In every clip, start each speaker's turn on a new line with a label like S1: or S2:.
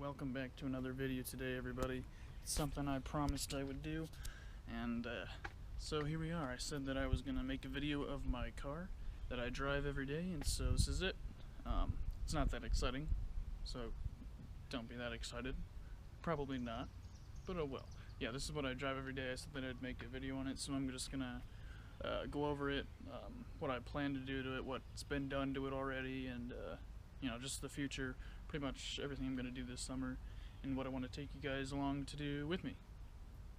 S1: welcome back to another video today, everybody. It's something I promised I would do, and so here we are. I said that I was going to make a video of my car that I drive every day, and so this is it. It's not that exciting, so don't be that excited. Probably not, but oh well. Yeah, this is what I drive every day. I said that I'd make a video on it, so I'm just going to go over it, what I plan to do to it, what's been done to it already, and you know, just the future, pretty much everything I'm going to do this summer, and what I want to take you guys along to do with me.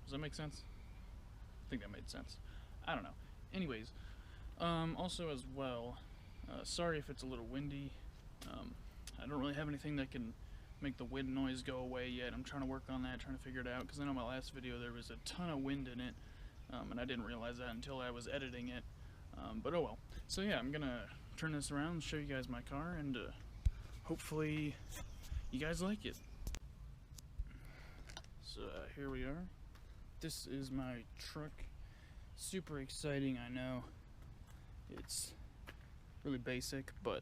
S1: Does that make sense? I think that made sense. I don't know. Anyways, also as well, sorry if it's a little windy. I don't really have anything that can make the wind noise go away yet. I'm trying to work on that, trying to figure it out, because I know my last video there was a ton of wind in it, and I didn't realize that until I was editing it. But oh well. So yeah, I'm gonna turn this around and show you guys my car, and hopefully you guys like it. So here we are. This is my truck. Super exciting, I know. It's really basic, but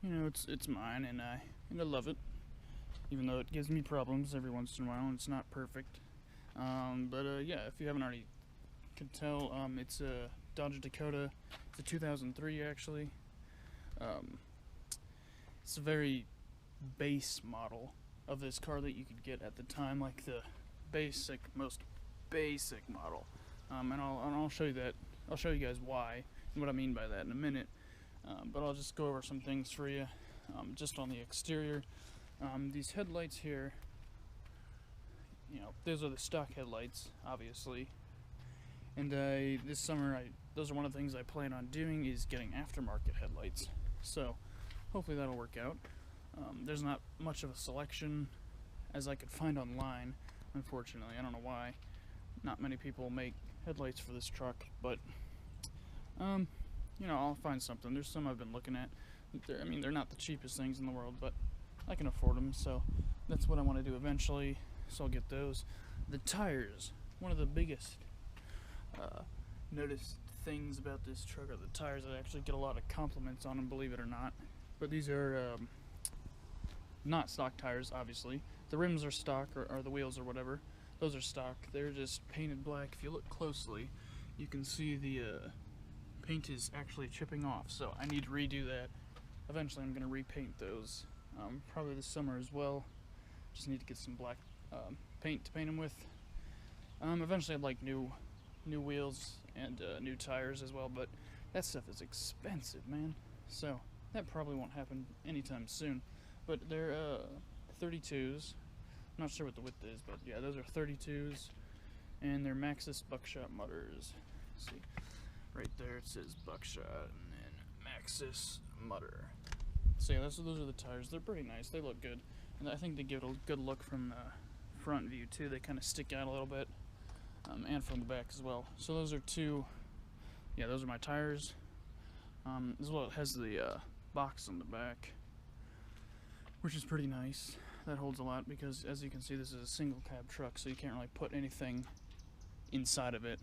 S1: you know, it's mine, and I love it. Even though it gives me problems every once in a while, and it's not perfect. But yeah, if you haven't already could tell, it's a Dodge Dakota. It's a 2003 actually. It's a very base model of this car that you could get at the time, like the most basic model. And I'll show you that. I'll show you guys why and what I mean by that in a minute. But I'll just go over some things for you, just on the exterior. These headlights here, you know, those are the stock headlights, obviously. And this summer, those are one of the things I plan on doing, is getting aftermarket headlights. So hopefully that'll work out. There's not much of a selection as I could find online, unfortunately. I don't know why. Not many people make headlights for this truck, but you know, I'll find something. There's some I've been looking at. I mean, they're not the cheapest things in the world, but I can afford them, so that's what I want to do eventually. So I'll get those. The tires. One of the biggest noticed things about this truck are the tires. I actually get a lot of compliments on them, believe it or not. But these are not stock tires, obviously. The rims are stock, or the wheels or whatever. Those are stock. They're just painted black. If you look closely, you can see the paint is actually chipping off. So I need to redo that. Eventually I'm going to repaint those. Probably this summer as well. Just need to get some black paint to paint them with. Eventually I'd like new wheels and new tires as well, but that stuff is expensive, man. So that probably won't happen anytime soon. But they're 32s. I'm not sure what the width is, but yeah, those are 32s, and they're Maxxis buckshot mutters. Let's see, right there it says buckshot and then Maxxis mutter. So yeah, those are the tires. They're pretty nice. They look good, and I think they give it a good look from the front view too. They kind of stick out a little bit, and from the back as well. So those are two. Yeah, those are my tires. As well, it has the box on the back, which is pretty nice. That holds a lot because, as you can see, this is a single cab truck, so you can't really put anything inside of it.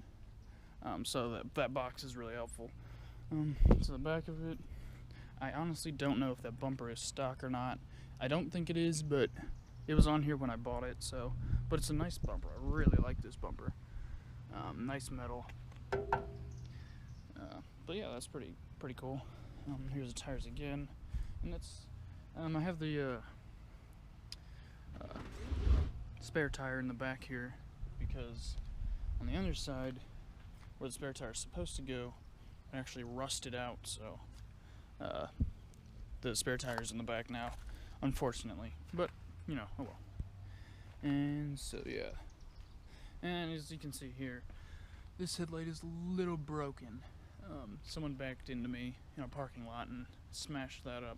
S1: So that box is really helpful. So the back of it, I honestly don't know if that bumper is stock or not. I don't think it is, but it was on here when I bought it. So, but it's a nice bumper. I really like this bumper. Nice metal. But yeah, that's pretty cool. Here's the tires again, and that's I have the spare tire in the back here, because on the other side where the spare tire is supposed to go, it actually rusted out. So the spare tire is in the back now, unfortunately, but you know, oh well. And so yeah, and as you can see here, this headlight is a little broken. Someone backed into me in a parking lot and smashed that up.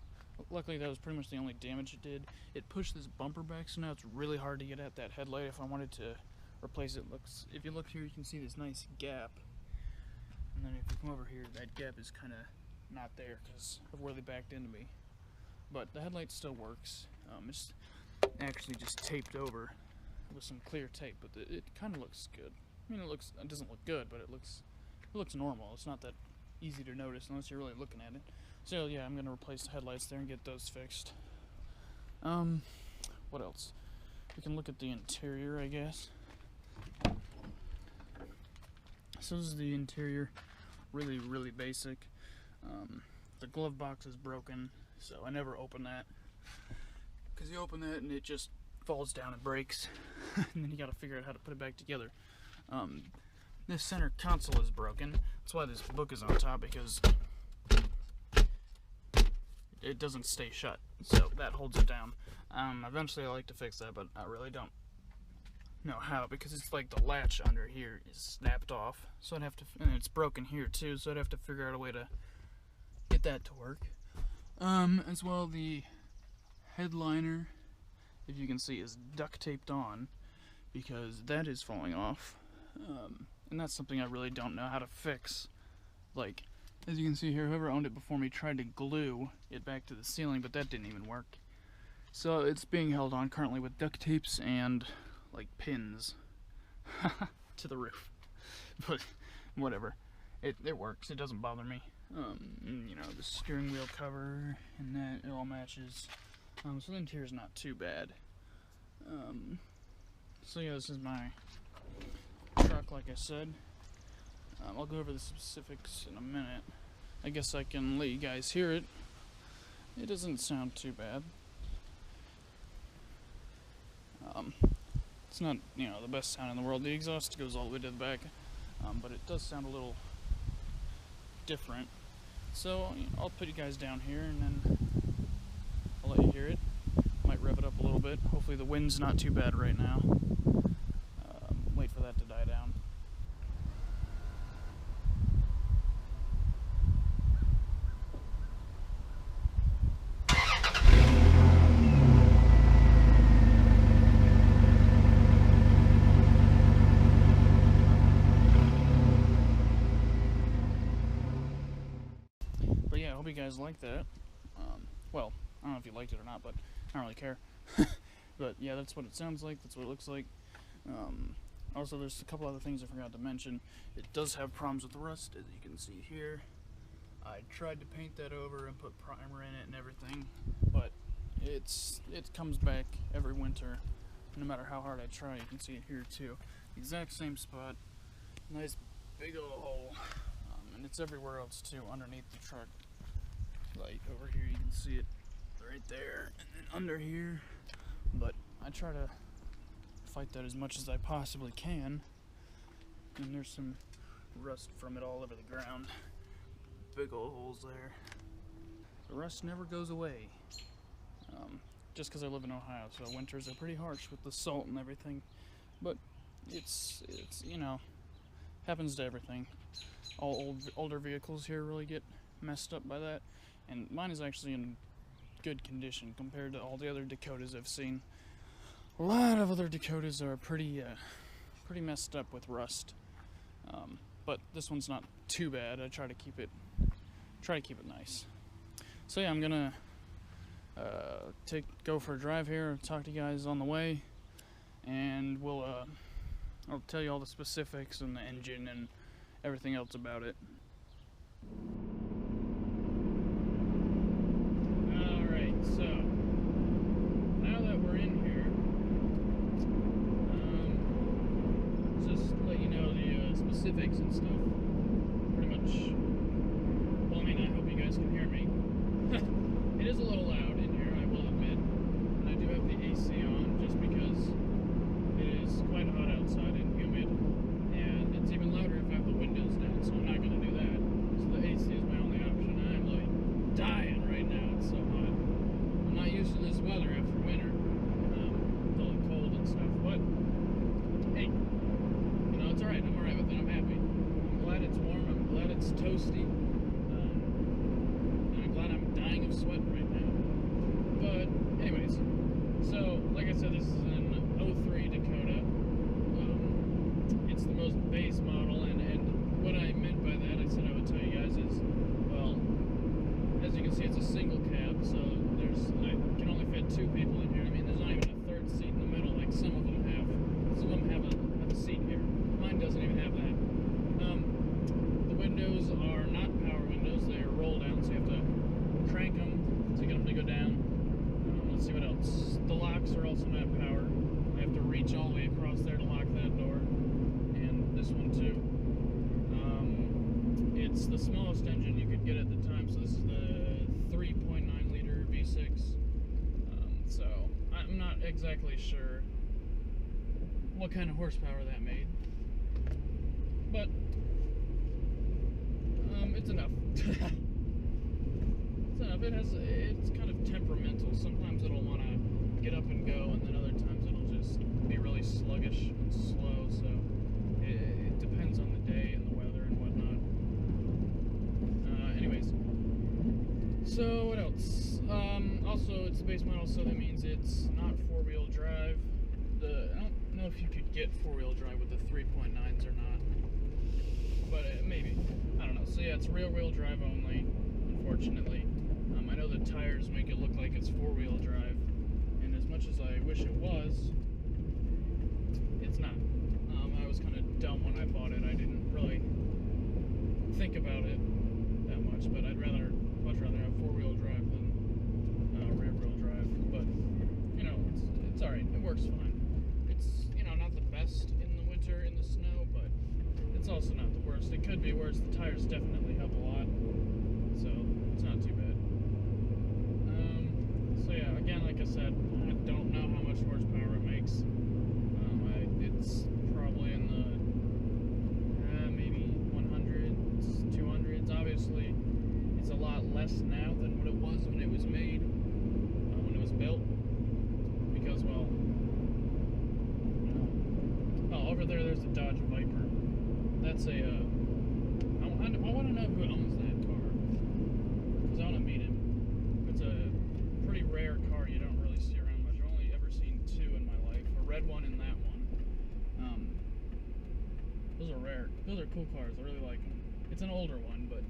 S1: Luckily, that was pretty much the only damage it did. It pushed this bumper back, so now it's really hard to get at that headlight if I wanted to replace it. If you look here, you can see this nice gap. And then if you come over here, that gap is kind of not there because of where they backed into me. But the headlight still works. It's actually just taped over with some clear tape, but it kind of looks good. I mean, it doesn't look good, but it looks normal. It's not that easy to notice unless you're really looking at it. So yeah, I'm gonna replace the headlights there and get those fixed. What else? we can look at the interior, I guess. So this is the interior, really basic. The glove box is broken, so I never open that, because you open that and it just falls down and breaks, and then you got to figure out how to put it back together. This center console is broken. That's why this book is on top, because it doesn't stay shut, so that holds it down. Eventually I like to fix that, but I really don't know how, because it's like the latch under here is snapped off, so I'd have to, and it's broken here too, so I'd have to figure out a way to get that to work. As well, the headliner, if you can see, is duct taped on, because that is falling off, and that's something I really don't know how to fix. Like, as you can see here, whoever owned it before me tried to glue it back to the ceiling, but that didn't even work. So it's being held on currently with duct tapes and like pins to the roof. But whatever, it works. It doesn't bother me. And, you know, the steering wheel cover and that, it all matches. So the interior's not too bad. So yeah, this is my truck, like I said. I'll go over the specifics in a minute. I guess I can let you guys hear it. It doesn't sound too bad. It's not, you know, the best sound in the world. The exhaust goes all the way to the back, but it does sound a little different. So you know, I'll put you guys down here and then I'll let you hear it. Might rev it up a little bit. Hopefully the wind's not too bad right now. Wait for that to die down. Yeah, I hope you guys like that. Well, I don't know if you liked it or not, but I don't really care. But yeah, that's what it sounds like, that's what it looks like. Also, there's a couple other things I forgot to mention. It does have problems with rust, as you can see here. I tried to paint that over and put primer in it and everything, but it comes back every winter, no matter how hard I try. You can see it here too. Exact same spot. Nice big old hole. And it's everywhere else too, underneath the truck. Like over here, you can see it right there, and then under here. But I try to fight that as much as I possibly can. And there's some rust from it all over the ground. Big old holes there. The rust never goes away. Just because I live in Ohio, so winters are pretty harsh with the salt and everything. But it's you know, happens to everything. All older vehicles here really get messed up by that, and mine is actually in good condition compared to all the other Dakotas I've seen. A lot of other Dakotas are pretty messed up with rust, but this one's not too bad. I try to keep it nice. So yeah, I'm gonna go for a drive here, talk to you guys on the way, and I'll tell you all the specifics and the engine and everything else about it. Alright, so now that we're in here, just let you know the specifics and stuff. Pretty much, well, I mean, I hope you guys can hear me. It is a little loud in here, I will admit, and I do have the AC on just because it is quite hot outside and humid. And it's even louder if I have the windows down, so I'm not going to do that. So the AC is my only option. I'm like dying right now, it's so hot. I'm not used to this weather after winter, all cold and stuff, but hey, you know, it's alright, I'm alright with it, I'm happy. I'm glad it's warm, I'm glad it's toasty, and I'm glad I'm dying of sweat right now. But anyways, so like I said, this is an 03 Dakota. It's the most base model, and what I meant by that, I said I would tell you guys, is, well, as you can see, it's a single cab, so I can only fit 2 people in here. I mean, there's not even a third seat in the middle like some of them have. Some of them have a seat here. Mine doesn't even have that. The windows are not power it's the smallest engine you could get at the time. So this is the 3.9 liter V6. So I'm not exactly sure what kind of horsepower that made, but it's enough. It's enough. It's kind of temperamental. Sometimes it'll want to get up and go, and then other times it'll just be really sluggish and slow. So it depends on the day and the weather and whatnot. Anyways, so what else? Also, it's a base model, so that means it's not four-wheel drive. I don't know if you could get four-wheel drive with the 3.9s or not, but maybe. I don't know. So yeah, it's rear-wheel drive only, unfortunately. I know the tires make it look like it's four-wheel drive, and as much as I wish it was, it's not. I was kind of dumb when I bought it. I didn't really think about it that much, but I'd much rather have four-wheel drive than rear-wheel drive. But you know, it's all right. It works fine. It's, you know, not the best in the winter in the snow, but it's also not the worst. It could be worse. The tires definitely help a lot, so it's not too bad. So yeah, again, like I said, I don't know how much horsepower it makes. It's probably in the maybe 100s, 200s. Obviously, it's a lot less now than what it was when it was made, when it was built, because, well, over there's a Dodge Viper. That's a, I want to know who owns that car, because I want to meet him. It's a pretty rare car you don't really see around much. I've only ever seen two in my life, a red one and that one. Those are rare. Those are cool cars. I really like them. It's an older one, but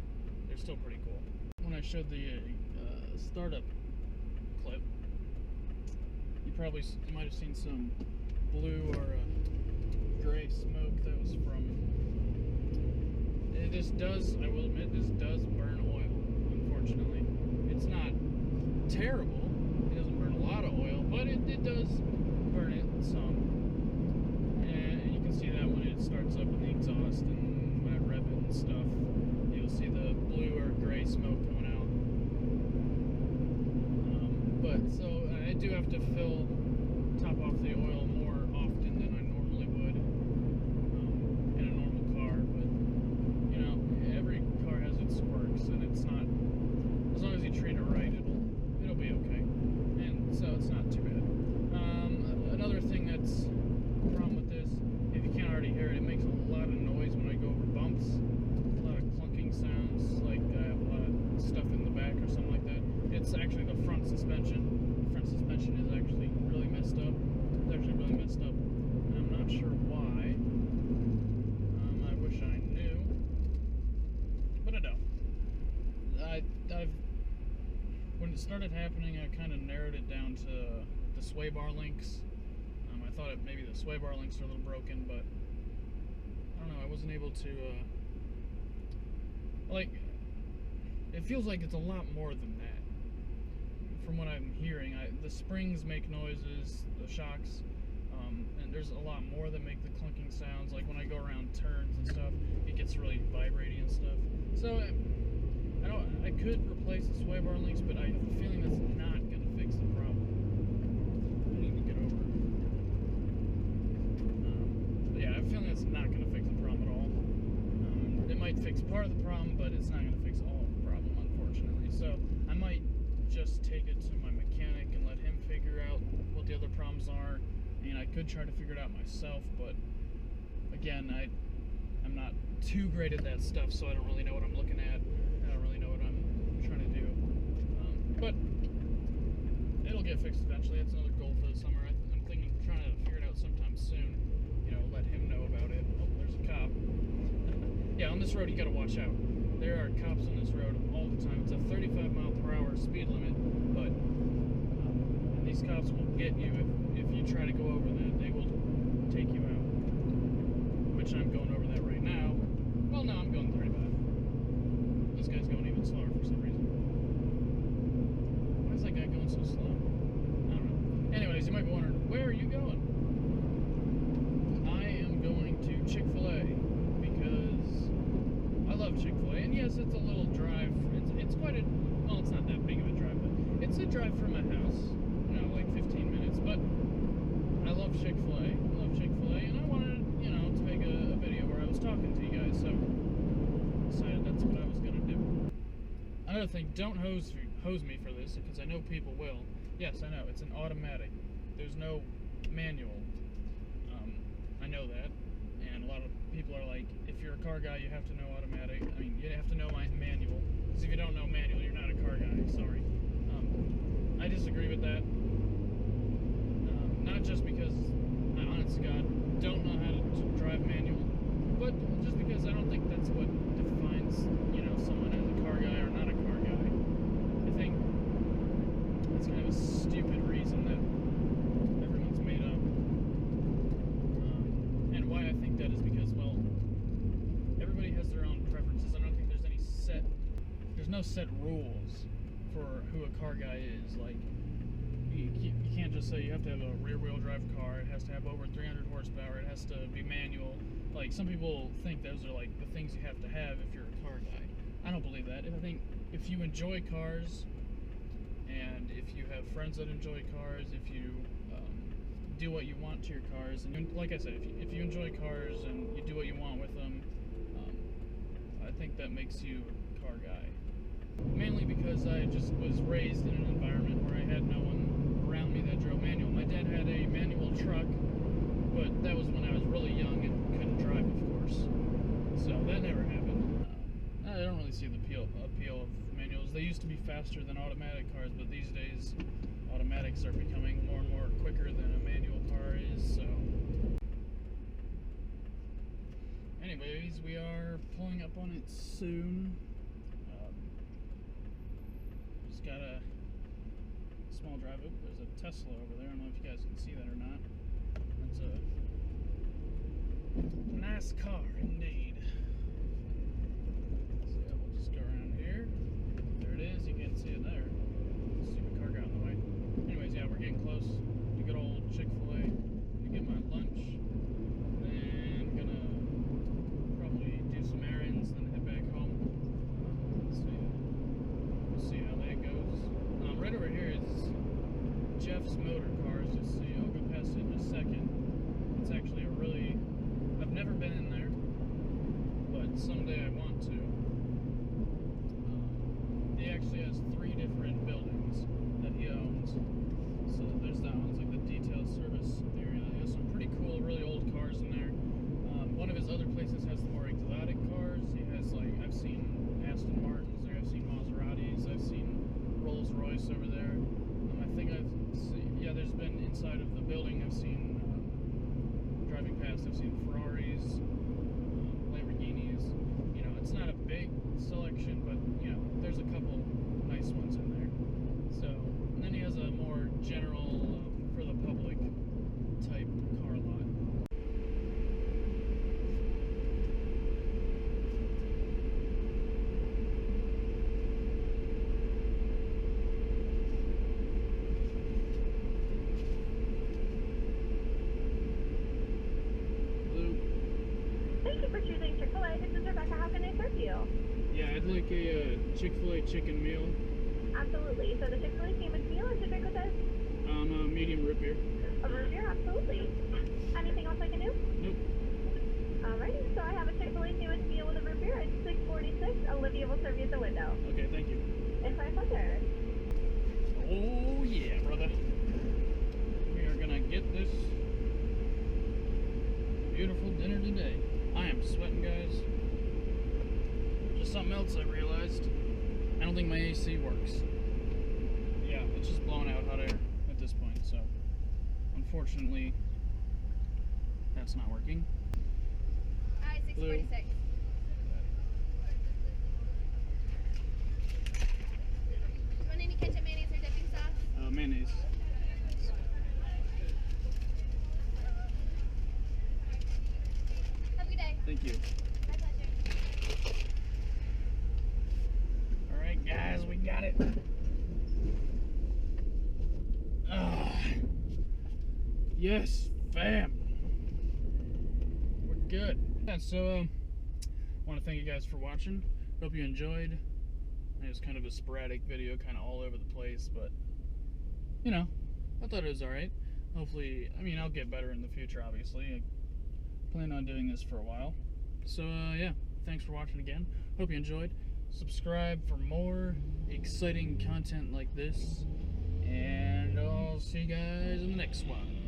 S1: they're still pretty cool. When I showed the startup clip, you might have seen some blue or gray smoke that was from. This does, I will admit, this does burn oil. Unfortunately, it's not terrible. It doesn't burn a lot of oil, but it does burn it some. And you can see that when it starts up in the exhaust and when I rev it and stuff, you'll see the blue or gray smoke coming out. But so I do have to top off the oil more often than I normally would in a normal car. But you know, every car has its quirks, and it's not, as long as you treat it right, it'll be okay. And so it's not too bad. Another thing that's a problem with this, if you can't already hear it, it makes a lot of noise when I go over bumps. A lot of clunking sounds, like I have a lot of stuff in the back or something like that. It's actually the front suspension. The front suspension is actually really messed up. It's actually really messed up, and I'm not sure why. I wish I knew, but I don't. When it started happening, I kind of narrowed it down to the sway bar links. I thought maybe the sway bar links are a little broken, but I don't know. I wasn't able to, like, it feels like it's a lot more than that. From what I'm hearing, the springs make noises, the shocks, and there's a lot more that make the clunking sounds. Like when I go around turns and stuff, it gets really vibrating and stuff. So I could replace the sway bar links, but I have a feeling that's not going to fix the problem. I need to get over it. But yeah, I have a feeling that's not going to fix the problem at all. It might fix part of the problem, but it's not going to fix all of the problem, unfortunately. So I might just take it to my mechanic and let him figure out what the other problems are. I mean, I could try to figure it out myself, but again, I'm not too great at that stuff, so I don't really know what I'm looking at. I don't really know what I'm trying to do. But it'll get fixed eventually. That's another goal for the summer. I'm thinking of trying to figure it out sometime soon. You know, let him know about it. Oh, there's a cop. Yeah, on this road you gotta watch out. There are cops on this road all the time. It's a 35-mile-per-hour speed limit, but these cops will get you if you try to go over that. They will take you out. Which I'm going over that right now. Well, no, I'm going 35. This guy's going even slower for some reason. Why is that guy going so slow? I don't know. Anyways, you might be wondering, where are you going? I am going to Chick-fil-A because I love Chick-fil-A. And Yes, it's a little drive. It's quite a, well, it's not that big of a drive, but it's a drive from my house, you know, like 15 minutes, but I love Chick-fil-A. I love Chick-fil-A, and I wanted, you know, to make a video where I was talking to you guys, so I decided that's what I was going to do. Another thing, don't hose me for this, because I know people will. Yes, I know, it's an automatic. There's no manual. I know that, and a lot of people are like, if you're a car guy, you have to know automatic. I mean, you have to know manual, because if you don't know manual, you're not a car guy, sorry. I disagree with that. Not just because I, honest to God, don't know how to drive manual, but just because I don't think that's what defines, you know, someone as a car guy or not a car guy. I think it's kind of a stupid reason that everyone's made up. And why I think that is because, well, everybody has their own preferences. I don't think there's no set rules for who a car guy is. Like, you can't just say you have to have a rear-wheel drive car, it has to have over 300 horsepower, it has to be manual. Like, some people think those are like the things you have to have if you're a car guy. I don't believe that. I think if you enjoy cars, and if you have friends that enjoy cars, if you do what you want to your cars, and like I said, if you enjoy cars and you do what you want with them, I think that makes you a car guy. Mainly because I just was raised in an environment where I had no one around me that drove manual. My dad had a manual truck, but that was when I was really young and couldn't drive, of course. So that never happened. I don't really see the appeal of manuals. They used to be faster than automatic cars, but these days automatics are becoming more and more quicker than a manual car is. So, anyways, we are pulling up on it soon. Just got a small drive up. There's a Tesla over there. I don't know if you guys can see that or not. That's a nice car indeed. So yeah, we'll just go around here. There it is. You can't see it there. Stupid car got in the way. Anyways, yeah, we're getting close to good old Chick-fil-A to get my lunch. Then gonna probably do some errands, then head back home. We'll see how that goes. Right over here is Jeff's Motor Cars. Just see, I'll go past it in a second. It's actually a really, I've never been in there, but someday I want to. He actually has 3 different buildings that he owns. So there's that one. It's like the detail service area. He has some pretty cool, really old cars in there. One of his other places has the more exotic cars. He has, like, I've seen Aston Martins there, I've seen Maseratis, I've seen Rolls Royce over there. I think I've seen, yeah, there's been inside of the building, I've seen, driving past, I've seen Ferraris, Lamborghinis. You know, it's not a big selection, but, you know, there's a couple nice ones in there. So, and then he has a more general, for the public type car lot. Yeah, I'd like a Chick-fil-A chicken meal.
S2: Absolutely. So the Chick-fil-A sandwich meal, is it drink with us?
S1: A medium root beer.
S2: A root beer? Absolutely. Anything else I can do?
S1: Nope.
S2: Alrighty, so I have a Chick-fil-A sandwich meal with a root beer. It's $6.46. Olivia will serve you at the window.
S1: Okay, thank you.
S2: It's my pleasure.
S1: Oh yeah, brother. We are gonna get this beautiful dinner today. I am sweating, guys. Just something else I realized. I don't think my AC works. Yeah, it's just blowing out hot air at this point, so unfortunately that's not working.
S3: Alright, 646. You want any ketchup, mayonnaise, or dipping sauce?
S1: Mayonnaise.
S3: Have a good day.
S1: Thank you.
S3: My pleasure.
S1: Alright guys, we got it. Yes, fam. We're good. Yeah, so I want to thank you guys for watching. Hope you enjoyed. It was kind of a sporadic video, kind of all over the place, but, you know, I thought it was alright. Hopefully, I mean, I'll get better in the future, obviously. I plan on doing this for a while. So, yeah, thanks for watching again. Hope you enjoyed. Subscribe for more exciting content like this. And I'll see you guys in the next one.